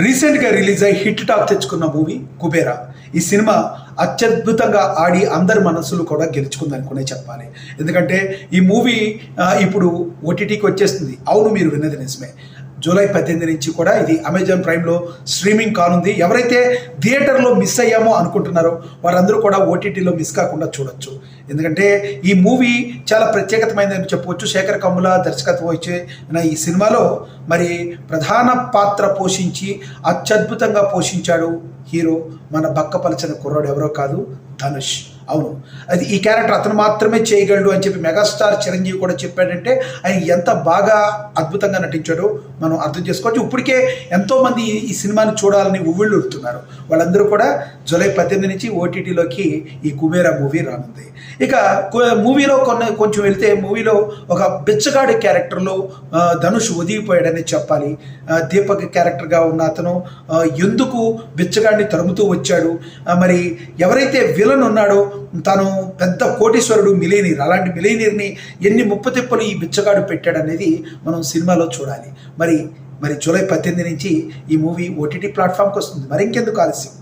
రీసెంట్గా రిలీజ్ అయ్యి hit talk తెచ్చుకున్న మూవీ కుబేరా. ఈ సినిమా అత్యద్భుతంగా ఆడి అందరి మనసులు కూడా గెలుచుకుంది అనుకునే చెప్పాలి. ఎందుకంటే ఈ మూవీ ఇప్పుడు ఓటీటీకి వచ్చేస్తుంది. అవును, మీరు విన్నది నిజమే. జూలై 18 నుంచి కూడా ఇది అమెజాన్ ప్రైమ్లో స్ట్రీమింగ్ కానుంది. ఎవరైతే థియేటర్లో మిస్ అయ్యామో అనుకుంటున్నారో వారందరూ కూడా ఓటీటీలో మిస్ కాకుండా చూడొచ్చు. ఎందుకంటే ఈ మూవీ చాలా ప్రత్యేకతమైనదని చెప్పవచ్చు. శేఖర్ కమ్ముల దర్శకత్వం ఇచ్చిన ఈ సినిమాలో మరి ప్రధాన పాత్ర పోషించి అత్యద్భుతంగా పోషించాడు హీరో మన బక్కపలచన కుర్రాడు, ఎవరో కాదు, ధనుష్. అవును, అది ఈ క్యారెక్టర్ అతను మాత్రమే చేయగలడు అని చెప్పి మెగాస్టార్ చిరంజీవి కూడా చెప్పాడంటే ఆయన ఎంత బాగా అద్భుతంగా నటించాడో మనం అర్థం చేసుకోవచ్చు. ఇప్పటికే ఎంతోమంది ఈ సినిమాని చూడాలని ఉవ్విళ్ళుడుతున్నారు. వాళ్ళందరూ కూడా జూలై 18 నుంచి ఓటీటీలోకి ఈ కుబేరా మూవీ రానుంది. ఇక మూవీలో కొంచెం వెళితే మూవీలో ఒక బిచ్చగాడి క్యారెక్టర్లో ధనుష్ ఒదిగిపోయాడని చెప్పాలి. దీపక్ క్యారెక్టర్గా ఉన్న అతను ఎందుకు బిచ్చగాడిని తరుముతూ వచ్చాడు, మరి ఎవరైతే విలన్ ఉన్నాడో తాను పెద్ద కోటీశ్వరుడు, మిలేనీర్, అలాంటి మిలేనీర్ని ఎన్ని ముప్పతిప్పలు ఈ బిచ్చగాడు పెట్టాడనేది మనం సినిమాలో చూడాలి. మరి జూలై 18 నుంచి ఈ మూవీ ఓటీటీ ప్లాట్ఫామ్కి వస్తుంది. మరి ఇంకెందుకు ఆలస్యం?